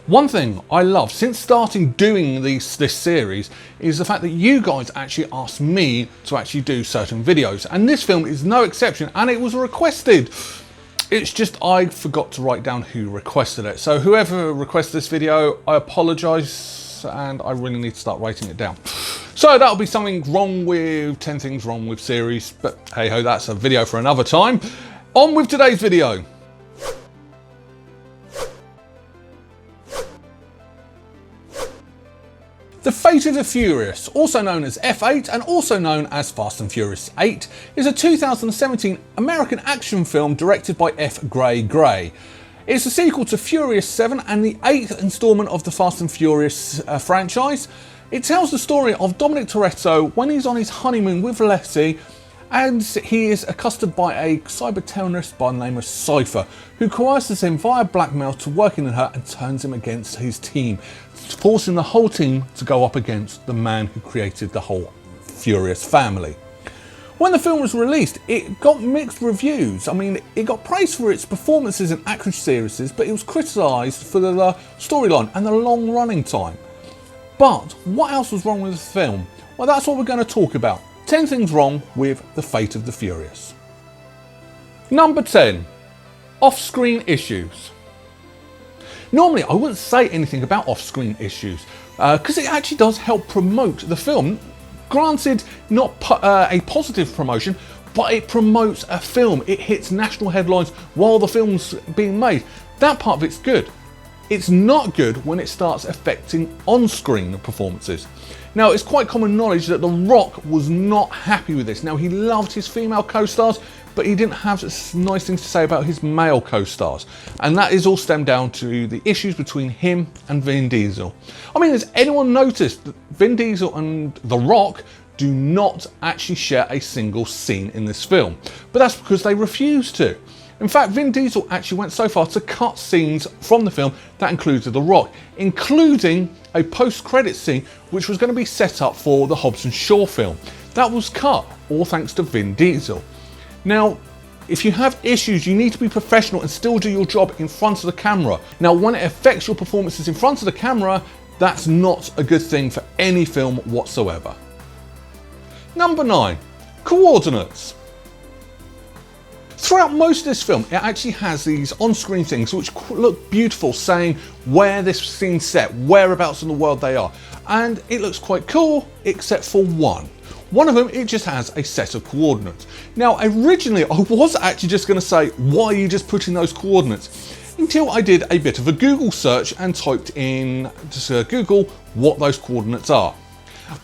One thing I love since starting doing this series is the fact that you guys actually asked me to actually do certain videos, and this film is no exception, and it was requested. It's just I forgot to write down who requested it. So whoever requested this video, I apologise, and I really need to start writing it down. So that'll be something wrong with 10 things wrong with series, but hey ho, that's a video for another time. On with today's video. The Fate of the Furious, also known as F8 and also known as Fast and Furious 8, is a 2017 American action film directed by F. Gray Gray. It's a sequel to Furious 7 and the 8th instalment of the Fast and Furious franchise. It tells the story of Dominic Toretto when he's on his honeymoon with Letty, and he is accosted by a cyberterrorist by the name of Cipher, who coerces him via blackmail to working in her and turns him against his team, forcing the whole team to go up against the man who created the whole Furious family. When the film was released, it got mixed reviews. I mean, it got praised for its performances and accuracies, but it was criticised for the storyline and the long running time. But what else was wrong with the film? Well, that's what we're going to talk about. 10 things wrong with The Fate of the Furious. Number 10. Off-screen issues. Normally, I wouldn't say anything about off-screen issues because it actually does help promote the film. Granted, not a positive promotion, but it promotes a film. It hits national headlines while the film's being made. That part of it's good. It's not good when it starts affecting on-screen performances. Now, it's quite common knowledge that The Rock was not happy with this. Now, he loved his female co-stars, but he didn't have nice things to say about his male co-stars. And that is all stemmed down to the issues between him and Vin Diesel. I mean, has anyone noticed that Vin Diesel and The Rock do not actually share a single scene in this film? But that's because they refuse to. In fact, Vin Diesel actually went so far to cut scenes from the film that included The Rock, including a post-credit scene which was going to be set up for the Hobbs and Shaw film. That was cut, all thanks to Vin Diesel. Now, if you have issues, you need to be professional and still do your job in front of the camera. Now, when it affects your performances in front of the camera, that's not a good thing for any film whatsoever. Number 9. Coordinates. Throughout most of this film, it actually has these on-screen things which look beautiful, saying where this scene's set, whereabouts in the world they are. And it looks quite cool, except for one. One of them, it just has a set of coordinates. Now, originally, I was actually just going to say, why are you just putting those coordinates? Until I did a bit of a Google search and typed in to Google what those coordinates are.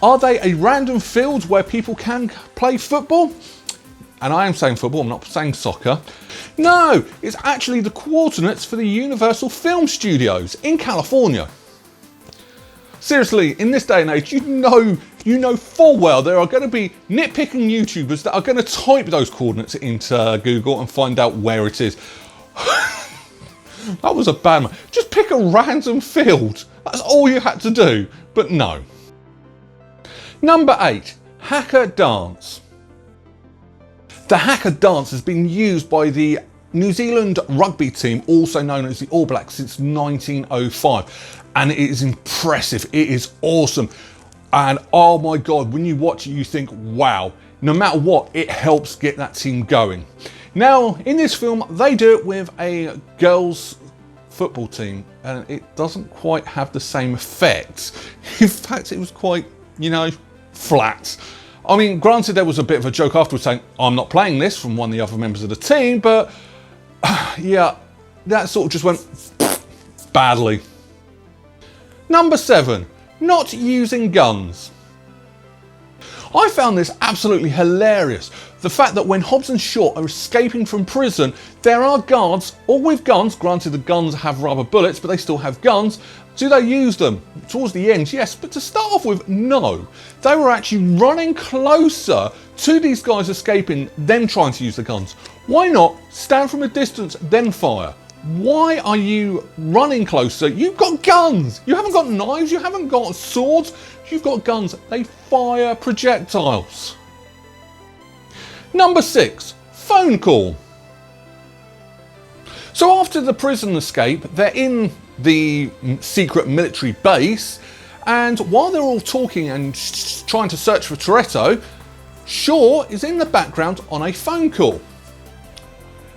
Are they a random field where people can play football? And I am saying football, I'm not saying soccer. No, it's actually the coordinates for the Universal Film Studios in California. Seriously, in this day and age, you know full well there are going to be nitpicking YouTubers that are going to type those coordinates into Google and find out where it is. That was a bad one. Just pick a random field. That's all you had to do, but no. Number 8, hacker dance. The hacker dance has been used by the New Zealand rugby team, also known as the All Blacks, since 1905. And it is impressive, it is awesome. And oh my God, when you watch it, you think, wow, no matter what, it helps get that team going. Now, in this film, they do it with a girls' football team, and it doesn't quite have the same effect. In fact, it was quite, flat. I mean, granted, there was a bit of a joke afterwards saying, I'm not playing this, from one of the other members of the team, but yeah, that sort of just went badly. Number 7, not using guns. I found this absolutely hilarious. The fact that when Hobbs and Shaw are escaping from prison, there are guards, all with guns. Granted, the guns have rubber bullets, but they still have guns. Do they use them? Towards the end, yes, but to start off with, no. They were actually running closer to these guys escaping, then trying to use the guns. Why not stand from a distance, then fire? Why are you running closer? You've got guns. You haven't got knives, you haven't got swords, you've got guns. They fire projectiles. Number 6, phone call. So after the prison escape, they're in the secret military base, and while they're all talking and trying to search for Toretto, Shaw is in the background on a phone call.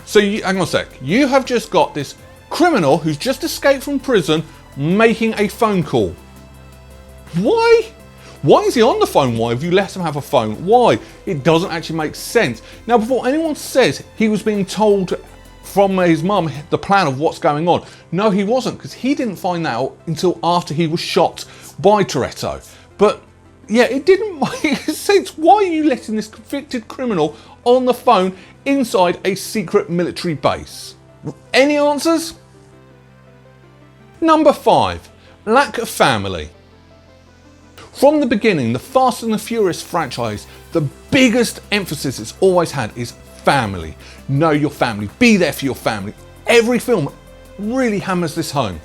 So hang on a sec, you have just got this criminal who's just escaped from prison making a phone call. Why? Why is he on the phone? Why have you let him have a phone? Why? It doesn't actually make sense. Now, before anyone says he was being told from his mum the plan of what's going on, no, he wasn't, because he didn't find that out until after he was shot by Toretto. But yeah, it didn't make sense. Why are you letting this convicted criminal on the phone inside a secret military base? Any answers? Number 5, lack of family. From the beginning, the Fast and the Furious franchise, the biggest emphasis it's always had is family. Know your family, be there for your family. Every film really hammers this home.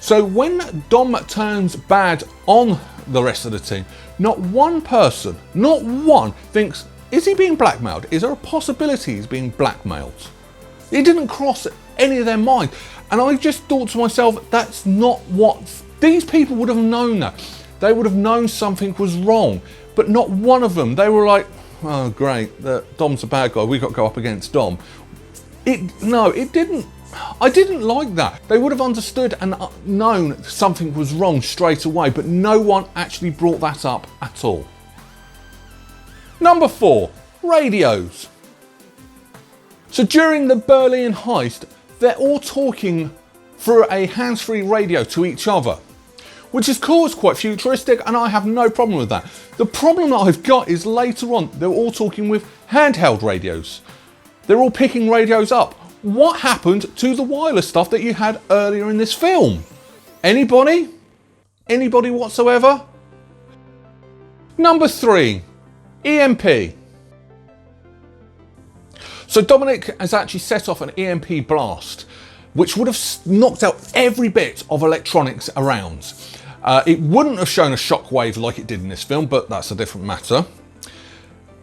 So when Dom turns bad on the rest of the team, not one person, not one, thinks, is he being blackmailed? Is there a possibility he's being blackmailed? It didn't cross any of their mind. And I just thought to myself, that's not what, these people would have known that. They would have known something was wrong, but not one of them. They were like, oh great, Dom's a bad guy, we got to go up against Dom. No, it didn't. I didn't like that. They would have understood and known something was wrong straight away, but no one actually brought that up at all. Number 4, radios. So during the Berlin heist, they're all talking through a hands-free radio to each other, which is cool, it's quite futuristic, and I have no problem with that. The problem that I've got is later on, they're all talking with handheld radios. They're all picking radios up. What happened to the wireless stuff that you had earlier in this film? Anybody? Anybody whatsoever? Number 3, EMP. So Dominic has actually set off an EMP blast, which would have knocked out every bit of electronics around. It wouldn't have shown a shockwave like it did in this film, but that's a different matter.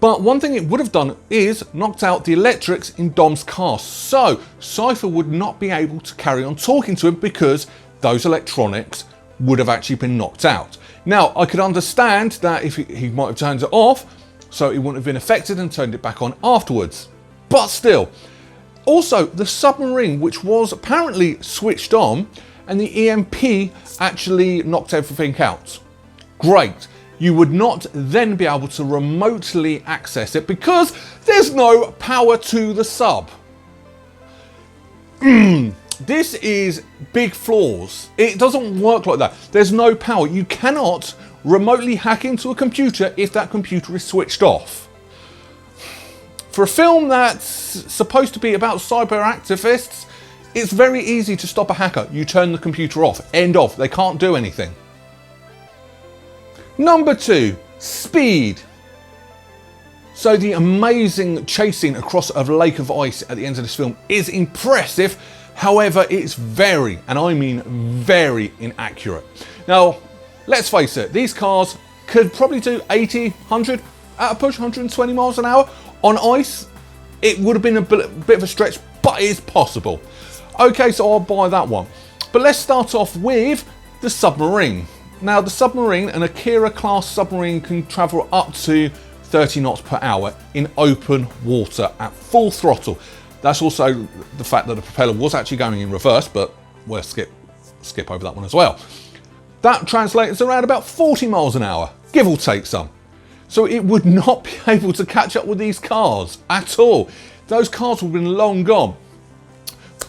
But one thing it would have done is knocked out the electrics in Dom's car. So Cipher would not be able to carry on talking to him because those electronics would have actually been knocked out. Now, I could understand that if he might have turned it off, so he wouldn't have been affected and turned it back on afterwards. But still. Also, the submarine, which was apparently switched on, and the EMP actually knocked everything out. Great. You would not then be able to remotely access it because there's no power to the sub. This is big flaws. It doesn't work like that. There's no power. You cannot remotely hack into a computer if that computer is switched off. For a film that's supposed to be about cyber activists, it's very easy to stop a hacker. You turn the computer off, end of, they can't do anything. Number 2, speed. So the amazing chasing across a lake of ice at the end of this film is impressive. However, it's very, and I mean very inaccurate. Now, let's face it, these cars could probably do 80, 100, at a push, 120 miles an hour. On ice, it would have been a bit of a stretch, but it's possible. Okay, so I'll buy that one. But let's start off with the submarine. Now, the submarine, an Akira class submarine, can travel up to 30 knots per hour in open water at full throttle. That's also the fact that the propeller was actually going in reverse, but we'll skip over that one as well. That translates around about 40 miles an hour, give or take some. So it would not be able to catch up with these cars at all. Those cars would have been long gone.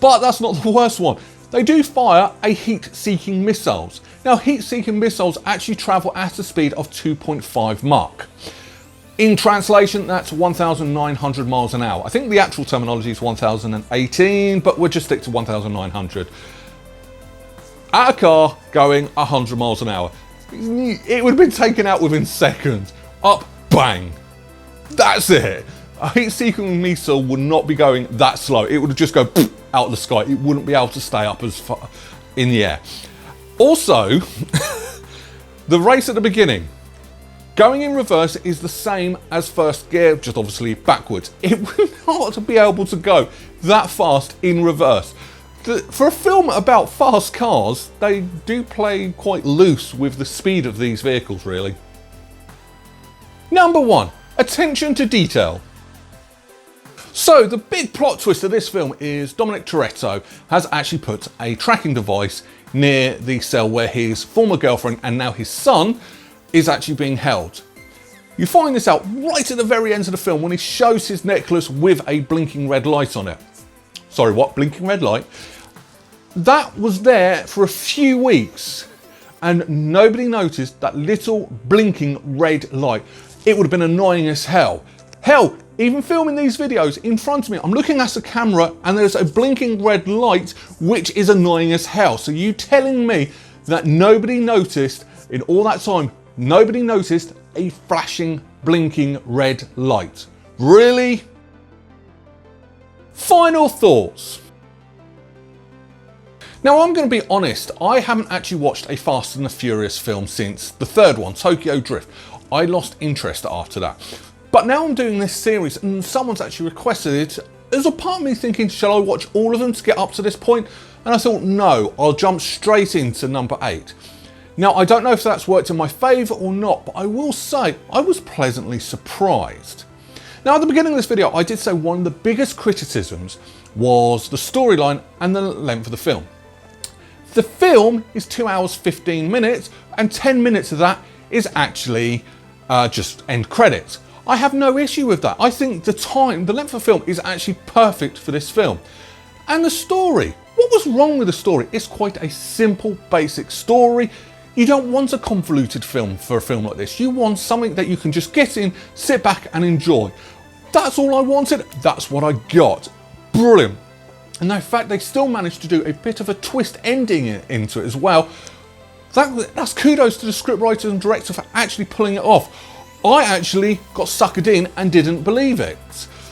But that's not the worst one. They do fire a heat-seeking missiles. Now, heat-seeking missiles actually travel at a speed of 2.5 Mach. In translation, that's 1,900 miles an hour. I think the actual terminology is 1,018, but we'll just stick to 1,900. At a car going 100 miles an hour. It would have been taken out within seconds. Up, bang. That's it. A heat-seeking missile would not be going that slow. It would just go out of the sky. It wouldn't be able to stay up as far in the air. Also, the race at the beginning. Going in reverse is the same as first gear, just obviously backwards. It would not be able to go that fast in reverse. For a film about fast cars, they do play quite loose with the speed of these vehicles, really. Number 1, attention to detail. So the big plot twist of this film is Dominic Toretto has actually put a tracking device near the cell where his former girlfriend and now his son is actually being held. You find this out right at the very end of the film when he shows his necklace with a blinking red light on it. Sorry, what? Blinking red light? That was there for a few weeks and nobody noticed that little blinking red light. It would have been annoying as hell. Hell, even filming these videos in front of me, I'm looking at the camera and there's a blinking red light, which is annoying as hell. So you telling me that nobody noticed in all that time, nobody noticed a flashing, blinking red light? Really? Final thoughts. Now I'm going to be honest, I haven't actually watched a Fast and the Furious film since the third one, Tokyo Drift. I lost interest after that. But now I'm doing this series and someone's actually requested it. There's a part of me thinking, shall I watch all of them to get up to this point? And I thought, no, I'll jump straight into number 8. Now, I don't know if that's worked in my favour or not, but I will say I was pleasantly surprised. Now, at the beginning of this video, I did say one of the biggest criticisms was the storyline and the length of the film. The film is 2 hours 15 minutes and 10 minutes of that is actually just end credits. I have no issue with that. I think the length of the film is actually perfect for this film. And the story, what was wrong with the story? It's quite a simple, basic story. You don't want a convoluted film for a film like this. You want something that you can just get in, sit back and enjoy. That's all I wanted. That's what I got. Brilliant. And in fact, they still managed to do a bit of a twist ending into it as well. That's kudos to the scriptwriter and director for actually pulling it off. I actually got suckered in and didn't believe it.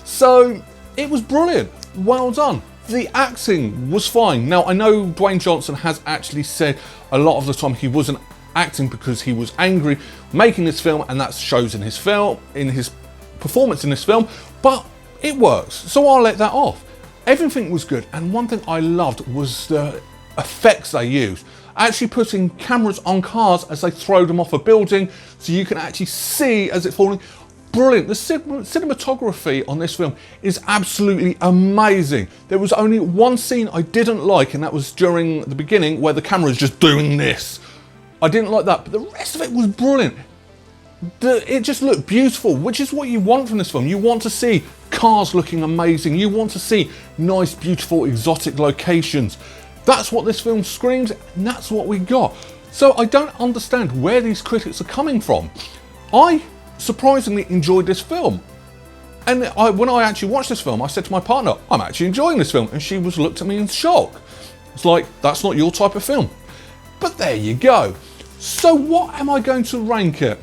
So it was brilliant. Well done. The acting was fine. Now I know Dwayne Johnson has actually said a lot of the time he wasn't acting because he was angry making this film, and that shows in his performance in this film, but it works. So I'll let that off. Everything was good, and one thing I loved was the effects they used. Actually putting cameras on cars as they throw them off a building so you can actually see as it's falling. Brilliant. The cinematography on this film is absolutely amazing. There was only one scene I didn't like, and that was during the beginning where the camera is just doing this. I didn't like that, but the rest of it was brilliant. It just looked beautiful, which is what you want from this film. You want to see cars looking amazing. You want to see nice, beautiful, exotic locations. That's what this film screams, and that's what we got. So I don't understand where these critics are coming from. I surprisingly enjoyed this film. And when I actually watched this film, I said to my partner, I'm actually enjoying this film. And she looked at me in shock. It's like, that's not your type of film. But there you go. So what am I going to rank it?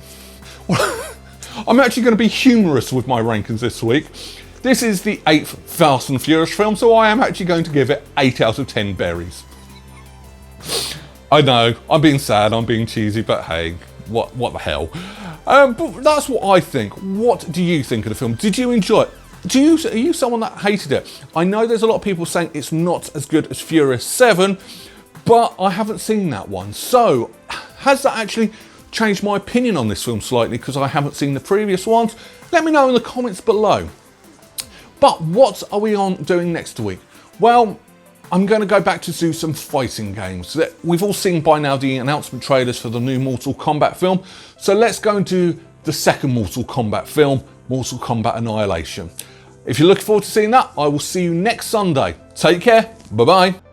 Well, I'm actually going to be humorous with my rankings this week. This is the 8th Fast and Furious film, so I am actually going to give it 8 out of 10 berries. I know, I'm being sad, I'm being cheesy, but hey, what the hell. But that's what I think. What do you think of the film? Did you enjoy it? Are you someone that hated it? I know there's a lot of people saying it's not as good as Furious 7, but I haven't seen that one. So, has that actually changed my opinion on this film slightly because I haven't seen the previous ones? Let me know in the comments below. But what are we on doing next week? Well, I'm going to go back to do some fighting games. We've all seen by now the announcement trailers for the new Mortal Kombat film. So let's go into the second Mortal Kombat film, Mortal Kombat Annihilation. If you're looking forward to seeing that, I will see you next Sunday. Take care. Bye-bye.